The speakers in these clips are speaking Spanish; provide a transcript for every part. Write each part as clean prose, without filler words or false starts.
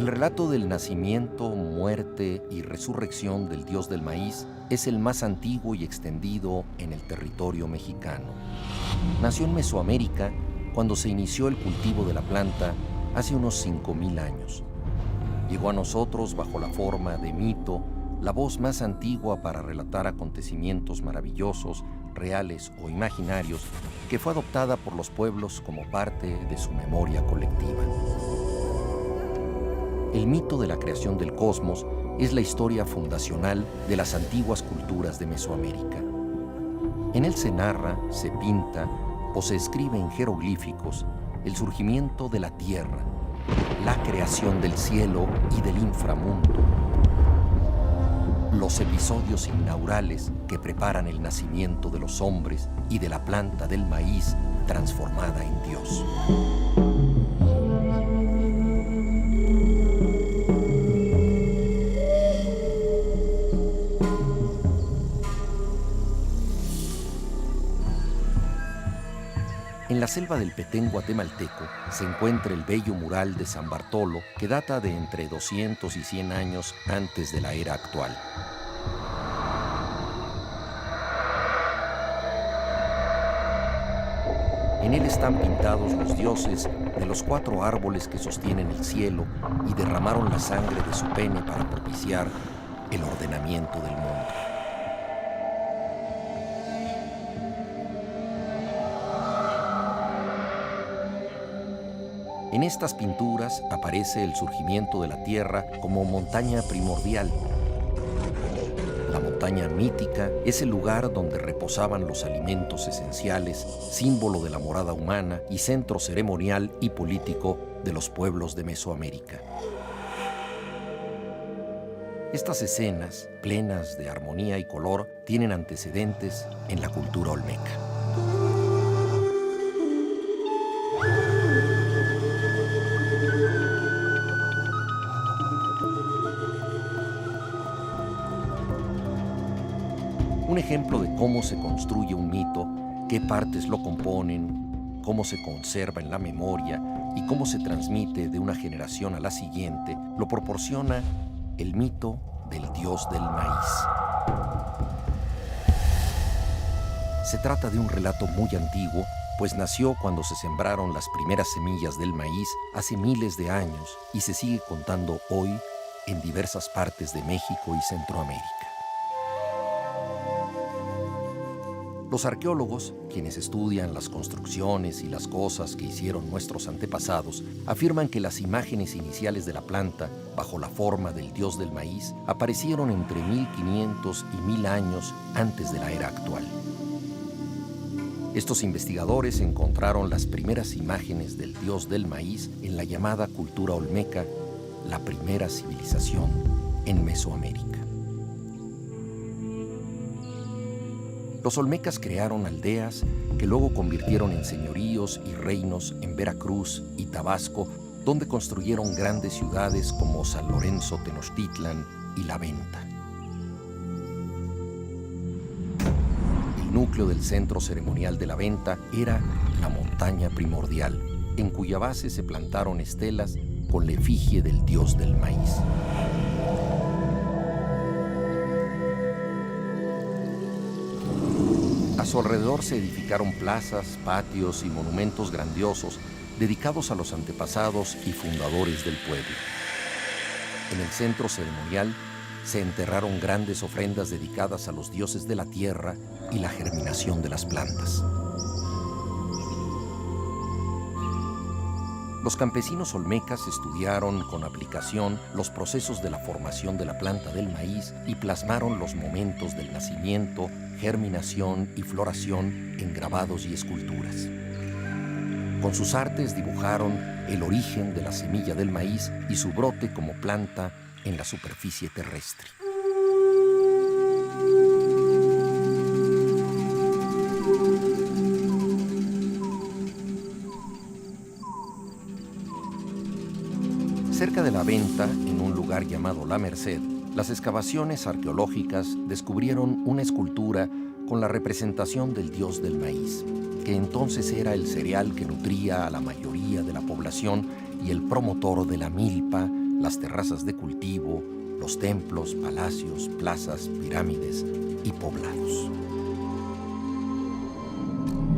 El relato del nacimiento, muerte y resurrección del dios del maíz es el más antiguo y extendido en el territorio mexicano. Nació en Mesoamérica cuando se inició el cultivo de la planta hace unos 5000 años. Llegó a nosotros bajo la forma de mito, la voz más antigua para relatar acontecimientos maravillosos, reales o imaginarios, que fue adoptada por los pueblos como parte de su memoria colectiva. El mito de la creación del cosmos es la historia fundacional de las antiguas culturas de Mesoamérica. En él se narra, se pinta o se escribe en jeroglíficos el surgimiento de la tierra, la creación del cielo y del inframundo, los episodios inaugurales que preparan el nacimiento de los hombres y de la planta del maíz transformada en Dios. En la selva del Petén guatemalteco se encuentra el bello mural de San Bartolo, que data de entre 200 y 100 años antes de la era actual. En él están pintados los dioses de los 4 árboles que sostienen el cielo y derramaron la sangre de su pene para propiciar el ordenamiento del mundo. En estas pinturas aparece el surgimiento de la Tierra como montaña primordial. La montaña mítica es el lugar donde reposaban los alimentos esenciales, símbolo de la morada humana y centro ceremonial y político de los pueblos de Mesoamérica. Estas escenas, plenas de armonía y color, tienen antecedentes en la cultura olmeca. Un ejemplo de cómo se construye un mito, qué partes lo componen, cómo se conserva en la memoria y cómo se transmite de una generación a la siguiente, lo proporciona el mito del dios del maíz. Se trata de un relato muy antiguo, pues nació cuando se sembraron las primeras semillas del maíz hace miles de años y se sigue contando hoy en diversas partes de México y Centroamérica. Los arqueólogos, quienes estudian las construcciones y las cosas que hicieron nuestros antepasados, afirman que las imágenes iniciales de la planta, bajo la forma del dios del maíz, aparecieron entre 1500 y 1000 años antes de la era actual. Estos investigadores encontraron las primeras imágenes del dios del maíz en la llamada cultura olmeca, la primera civilización en Mesoamérica. Los olmecas crearon aldeas que luego convirtieron en señoríos y reinos en Veracruz y Tabasco, donde construyeron grandes ciudades como San Lorenzo Tenochtitlan y La Venta. El núcleo del centro ceremonial de La Venta era la montaña primordial, en cuya base se plantaron estelas con la efigie del dios del maíz. A su alrededor se edificaron plazas, patios y monumentos grandiosos dedicados a los antepasados y fundadores del pueblo. En el centro ceremonial se enterraron grandes ofrendas dedicadas a los dioses de la tierra y la germinación de las plantas. Los campesinos olmecas estudiaron con aplicación los procesos de la formación de la planta del maíz y plasmaron los momentos del nacimiento, germinación y floración en grabados y esculturas. Con sus artes dibujaron el origen de la semilla del maíz y su brote como planta en la superficie terrestre. Cerca de La Venta, en un lugar llamado La Merced, las excavaciones arqueológicas descubrieron una escultura con la representación del dios del maíz, que entonces era el cereal que nutría a la mayoría de la población y el promotor de la milpa, las terrazas de cultivo, los templos, palacios, plazas, pirámides y poblados.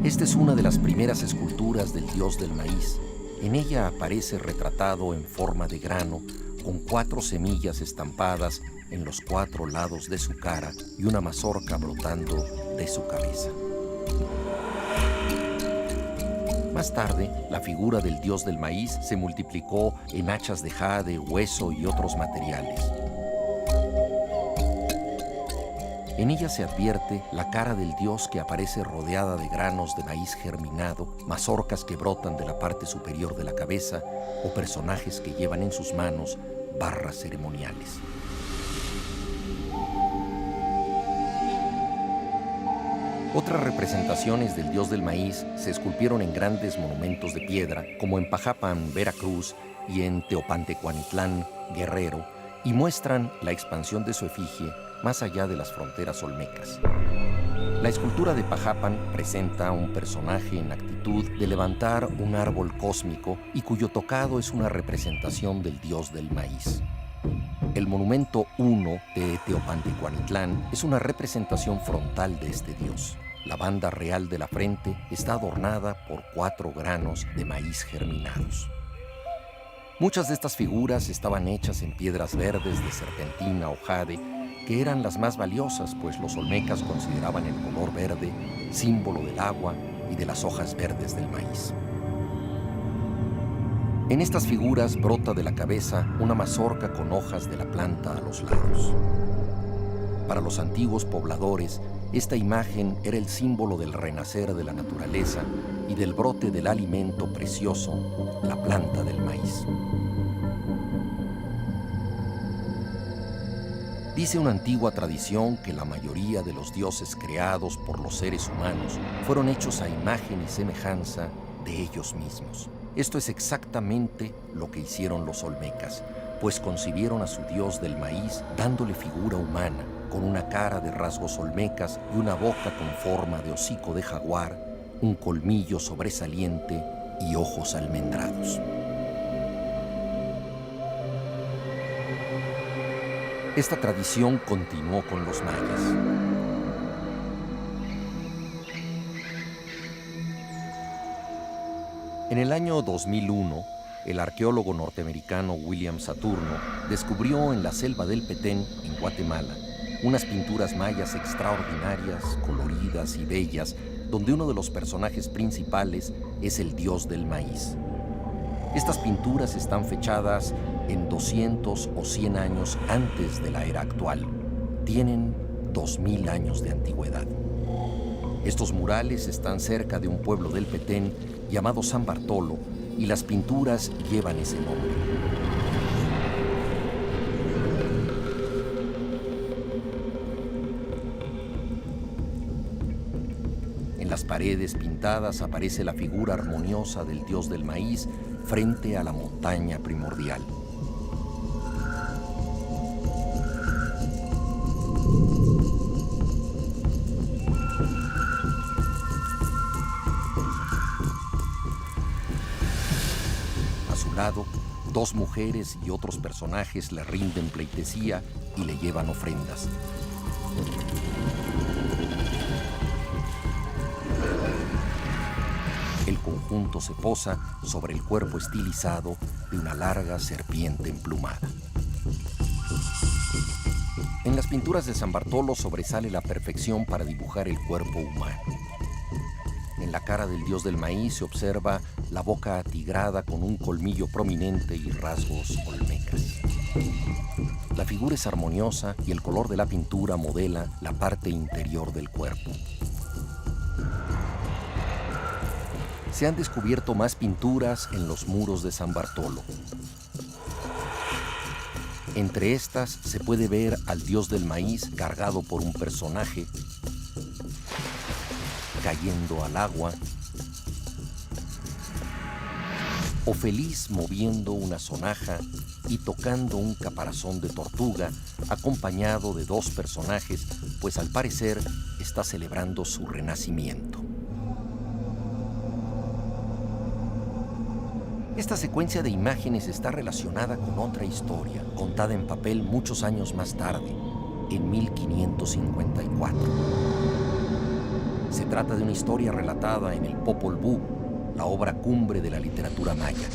Esta es una de las primeras esculturas del dios del maíz. En ella aparece retratado en forma de grano, con 4 semillas estampadas en los 4 lados de su cara y una mazorca brotando de su cabeza. Más tarde, la figura del dios del maíz se multiplicó en hachas de jade, hueso y otros materiales. En ella se advierte la cara del dios que aparece rodeada de granos de maíz germinado, mazorcas que brotan de la parte superior de la cabeza o personajes que llevan en sus manos barras ceremoniales. Otras representaciones del dios del maíz se esculpieron en grandes monumentos de piedra, como en Pajapan, Veracruz, y en Teopantecuanitlán, Guerrero, y muestran la expansión de su efigie más allá de las fronteras olmecas. La escultura de Pajapan presenta a un personaje en actitud de levantar un árbol cósmico y cuyo tocado es una representación del dios del maíz. El monumento 1 de Teopantecuanitlán es una representación frontal de este dios. La banda real de la frente está adornada por 4 granos de maíz germinados. Muchas de estas figuras estaban hechas en piedras verdes de serpentina o jade, que eran las más valiosas, pues los olmecas consideraban el color verde símbolo del agua y de las hojas verdes del maíz. En estas figuras brota de la cabeza una mazorca con hojas de la planta a los lados. Para los antiguos pobladores, esta imagen era el símbolo del renacer de la naturaleza y del brote del alimento precioso, la planta del maíz. Dice una antigua tradición que la mayoría de los dioses creados por los seres humanos fueron hechos a imagen y semejanza de ellos mismos. Esto es exactamente lo que hicieron los olmecas, pues concibieron a su dios del maíz dándole figura humana, con una cara de rasgos olmecas y una boca con forma de hocico de jaguar, un colmillo sobresaliente y ojos almendrados. Esta tradición continuó con los mayas. En el año 2001, el arqueólogo norteamericano William Saturno descubrió en la selva del Petén, en Guatemala, unas pinturas mayas extraordinarias, coloridas y bellas, donde uno de los personajes principales es el dios del maíz. Estas pinturas están fechadas en 200 o 100 años antes de la era actual. Tienen 2000 años de antigüedad. Estos murales están cerca de un pueblo del Petén llamado San Bartolo y las pinturas llevan ese nombre. En las paredes pintadas aparece la figura armoniosa del dios del maíz frente a la montaña primordial. A su lado, 2 mujeres y otros personajes le rinden pleitesía y le llevan ofrendas. El conjunto se posa sobre el cuerpo estilizado de una larga serpiente emplumada. En las pinturas de San Bartolo sobresale la perfección para dibujar el cuerpo humano. En la cara del dios del maíz se observa la boca atigrada con un colmillo prominente y rasgos olmecas. La figura es armoniosa y el color de la pintura modela la parte interior del cuerpo. Se han descubierto más pinturas en los muros de San Bartolo. Entre estas se puede ver al dios del maíz cargado por un personaje, cayendo al agua, o feliz moviendo una sonaja y tocando un caparazón de tortuga, acompañado de 2 personajes, pues al parecer está celebrando su renacimiento. Esta secuencia de imágenes está relacionada con otra historia, contada en papel muchos años más tarde, en 1554. Se trata de una historia relatada en el Popol Vuh, la obra cumbre de la literatura maya.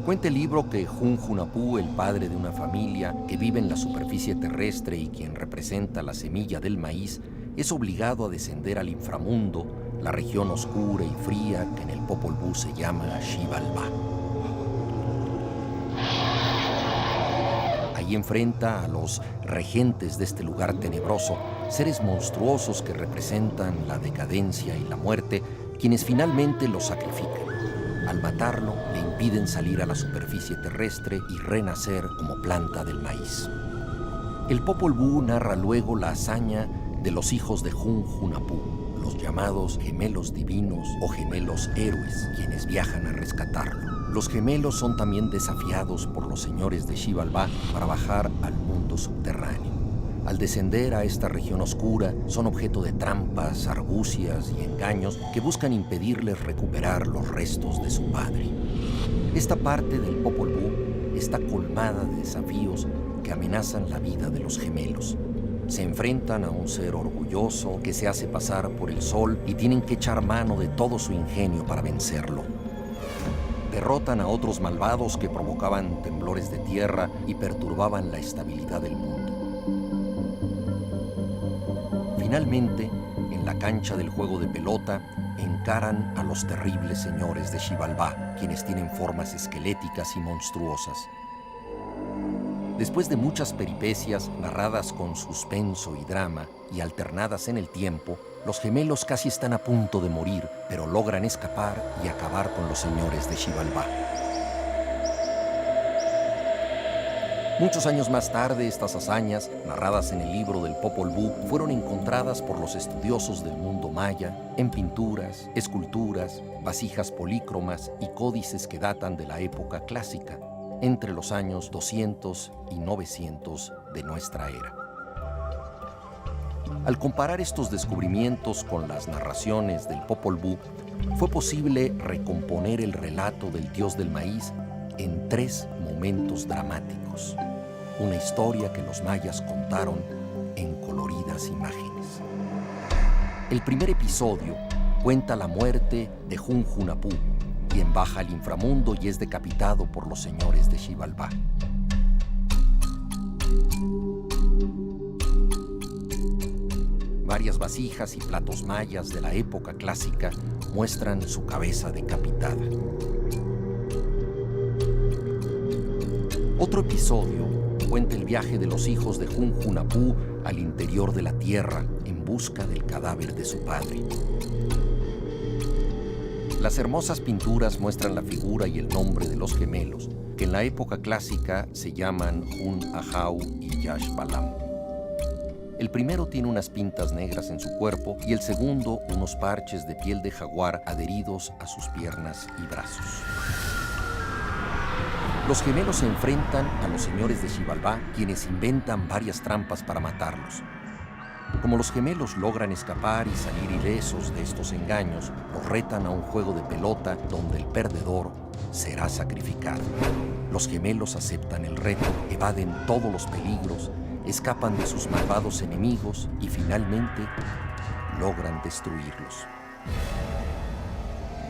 Cuenta el libro que Hun Hunapú, el padre de una familia que vive en la superficie terrestre y quien representa la semilla del maíz, es obligado a descender al inframundo, la región oscura y fría que en el Popol Vuh se llama Xibalbá. Allí enfrenta a los regentes de este lugar tenebroso, seres monstruosos que representan la decadencia y la muerte, quienes finalmente lo sacrifican. Al matarlo, le impiden salir a la superficie terrestre y renacer como planta del maíz. El Popol Vuh narra luego la hazaña de los hijos de Hun Hunapú, los llamados gemelos divinos o gemelos héroes, quienes viajan a rescatarlo. Los gemelos son también desafiados por los señores de Xibalbá para bajar al mundo subterráneo. Al descender a esta región oscura, son objeto de trampas, argucias y engaños que buscan impedirles recuperar los restos de su padre. Esta parte del Popol Vuh está colmada de desafíos que amenazan la vida de los gemelos. Se enfrentan a un ser orgulloso que se hace pasar por el sol y tienen que echar mano de todo su ingenio para vencerlo. Derrotan a otros malvados que provocaban temblores de tierra y perturbaban la estabilidad del mundo. Finalmente, en la cancha del juego de pelota, encaran a los terribles señores de Xibalbá, quienes tienen formas esqueléticas y monstruosas. Después de muchas peripecias narradas con suspenso y drama y alternadas en el tiempo, los gemelos casi están a punto de morir, pero logran escapar y acabar con los señores de Xibalbá. Muchos años más tarde, estas hazañas, narradas en el libro del Popol Vuh, fueron encontradas por los estudiosos del mundo maya en pinturas, esculturas, vasijas polícromas y códices que datan de la época clásica, entre los años 200 y 900 de nuestra era. Al comparar estos descubrimientos con las narraciones del Popol Vuh, fue posible recomponer el relato del dios del maíz en 3 momentos dramáticos. Una historia que los mayas contaron en coloridas imágenes. El primer episodio cuenta la muerte de Hun Hunapú, quien baja al inframundo y es decapitado por los señores de Xibalbá. Varias vasijas y platos mayas de la época clásica muestran su cabeza decapitada. Otro episodio cuenta el viaje de los hijos de Hun Hunapú al interior de la tierra en busca del cadáver de su padre. Las hermosas pinturas muestran la figura y el nombre de los gemelos, que en la época clásica se llaman Hun Ahau y Yash Balam. El primero tiene unas pintas negras en su cuerpo y el segundo unos parches de piel de jaguar adheridos a sus piernas y brazos. Los gemelos se enfrentan a los señores de Xibalbá, quienes inventan varias trampas para matarlos. Como los gemelos logran escapar y salir ilesos de estos engaños, los retan a un juego de pelota donde el perdedor será sacrificado. Los gemelos aceptan el reto, evaden todos los peligros, escapan de sus malvados enemigos y finalmente logran destruirlos.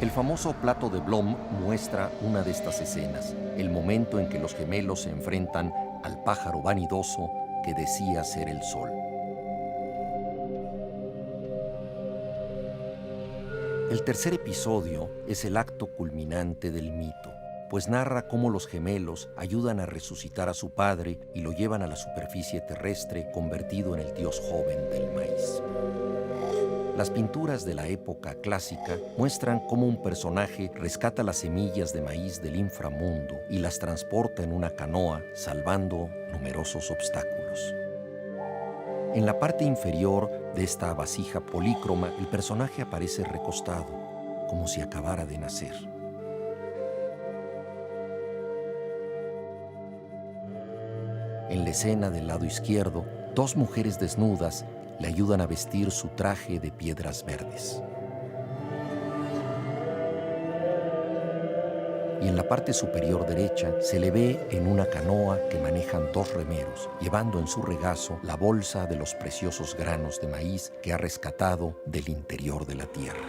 El famoso plato de Blom muestra una de estas escenas, el momento en que los gemelos se enfrentan al pájaro vanidoso que decía ser el sol. El tercer episodio es el acto culminante del mito, pues narra cómo los gemelos ayudan a resucitar a su padre y lo llevan a la superficie terrestre convertido en el dios joven del maíz. Las pinturas de la época clásica muestran cómo un personaje rescata las semillas de maíz del inframundo y las transporta en una canoa, salvando numerosos obstáculos. En la parte inferior de esta vasija polícroma, el personaje aparece recostado, como si acabara de nacer. En la escena del lado izquierdo, Dos mujeres desnudas le ayudan a vestir su traje de piedras verdes. Y en la parte superior derecha se le ve en una canoa que manejan dos remeros, llevando en su regazo la bolsa de los preciosos granos de maíz que ha rescatado del interior de la tierra.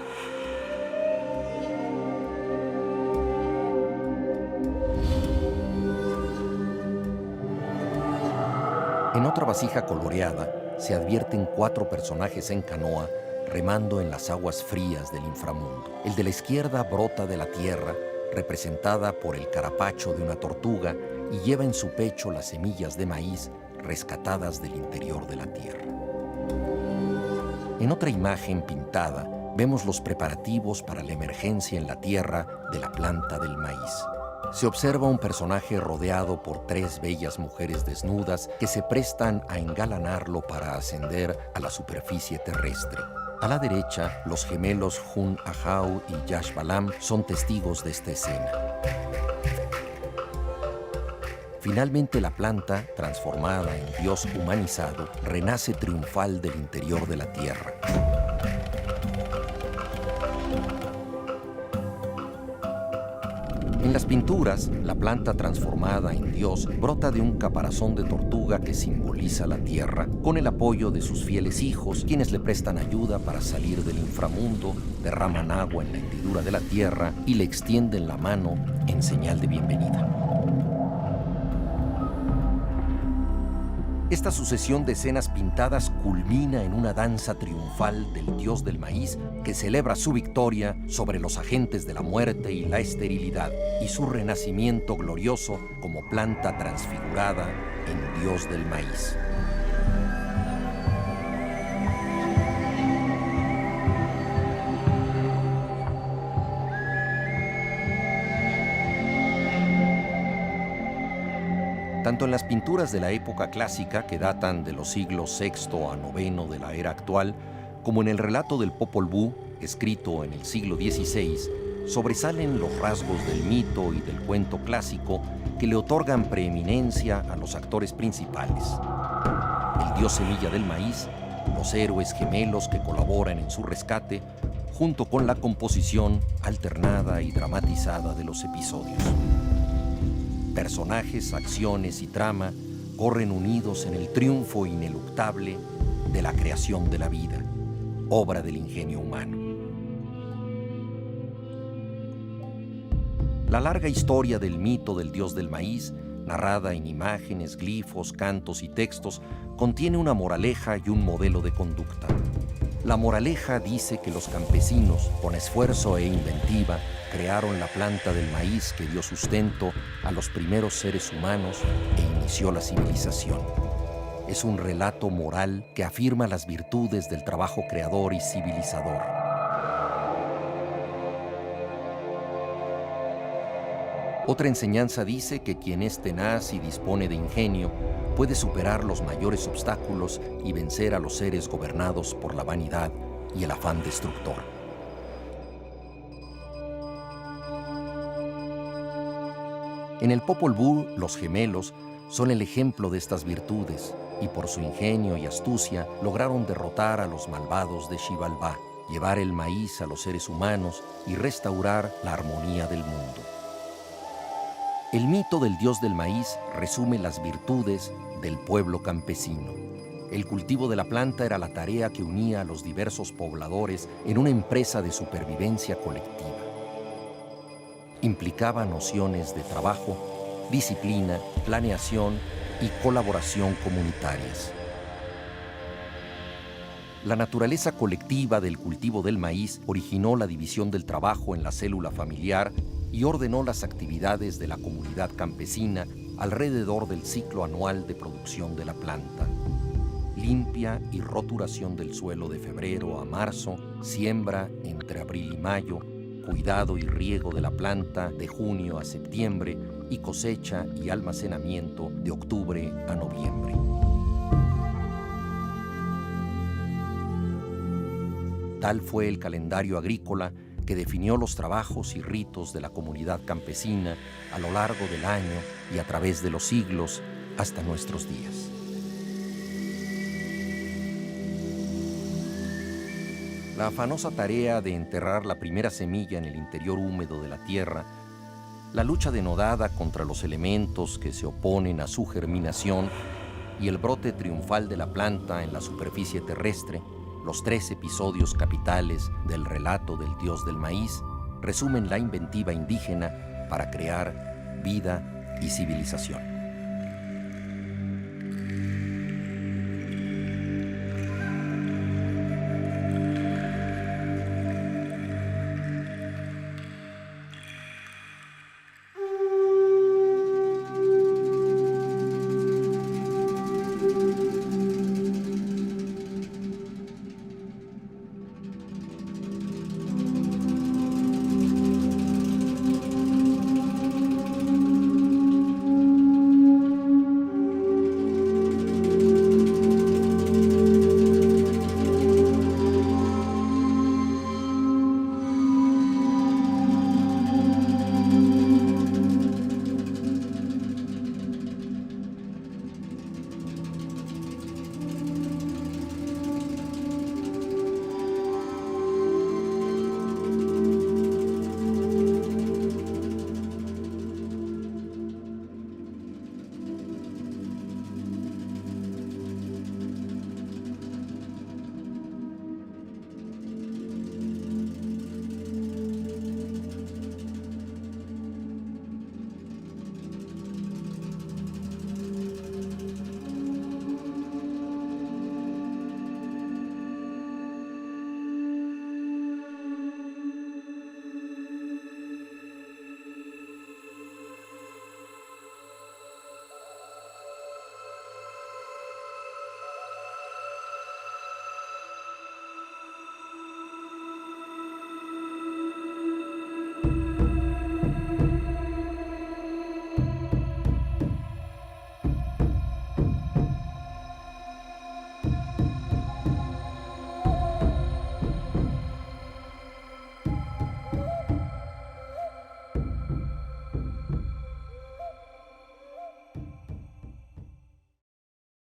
En otra vasija coloreada se advierten 4 personajes en canoa remando en las aguas frías del inframundo. El de la izquierda brota de la tierra, representada por el carapacho de una tortuga, y lleva en su pecho las semillas de maíz rescatadas del interior de la tierra. En otra imagen pintada vemos los preparativos para la emergencia en la tierra de la planta del maíz. Se observa un personaje rodeado por 3 bellas mujeres desnudas que se prestan a engalanarlo para ascender a la superficie terrestre. A la derecha, los gemelos Hun Ahau y Yash Balam son testigos de esta escena. Finalmente, la planta, transformada en Dios humanizado, renace triunfal del interior de la tierra. En las pinturas, la planta transformada en Dios brota de un caparazón de tortuga que simboliza la tierra, con el apoyo de sus fieles hijos, quienes le prestan ayuda para salir del inframundo, derraman agua en la hendidura de la tierra y le extienden la mano en señal de bienvenida. Esta sucesión de escenas pintadas culmina en una danza triunfal del dios del maíz que celebra su victoria sobre los agentes de la muerte y la esterilidad y su renacimiento glorioso como planta transfigurada en dios del maíz. Tanto en las pinturas de la época clásica, que datan de los siglos VI a IX de la era actual, como en el relato del Popol Vuh, escrito en el siglo XVI, sobresalen los rasgos del mito y del cuento clásico que le otorgan preeminencia a los actores principales. El dios semilla del maíz, los héroes gemelos que colaboran en su rescate, junto con la composición alternada y dramatizada de los episodios. Personajes, acciones y trama corren unidos en el triunfo ineluctable de la creación de la vida, obra del ingenio humano. La larga historia del mito del dios del maíz, narrada en imágenes, glifos, cantos y textos, contiene una moraleja y un modelo de conducta. La moraleja dice que los campesinos, con esfuerzo e inventiva, crearon la planta del maíz que dio sustento a los primeros seres humanos e inició la civilización. Es un relato moral que afirma las virtudes del trabajo creador y civilizador. Otra enseñanza dice que quien es tenaz y dispone de ingenio puede superar los mayores obstáculos y vencer a los seres gobernados por la vanidad y el afán destructor. En el Popol Vuh, los gemelos son el ejemplo de estas virtudes y por su ingenio y astucia lograron derrotar a los malvados de Xibalbá, llevar el maíz a los seres humanos y restaurar la armonía del mundo. El mito del dios del maíz resume las virtudes del pueblo campesino. El cultivo de la planta era la tarea que unía a los diversos pobladores en una empresa de supervivencia colectiva. Implicaba nociones de trabajo, disciplina, planeación y colaboración comunitarias. La naturaleza colectiva del cultivo del maíz originó la división del trabajo en la célula familiar y ordenó las actividades de la comunidad campesina alrededor del ciclo anual de producción de la planta. Limpia y roturación del suelo de febrero a marzo, siembra entre abril y mayo, cuidado y riego de la planta de junio a septiembre y cosecha y almacenamiento de octubre a noviembre. Tal fue el calendario agrícola que definió los trabajos y ritos de la comunidad campesina a lo largo del año y a través de los siglos hasta nuestros días. La afanosa tarea de enterrar la primera semilla en el interior húmedo de la tierra, la lucha denodada contra los elementos que se oponen a su germinación y el brote triunfal de la planta en la superficie terrestre, los 3 episodios capitales del relato del dios del maíz, resumen la inventiva indígena para crear vida y civilización.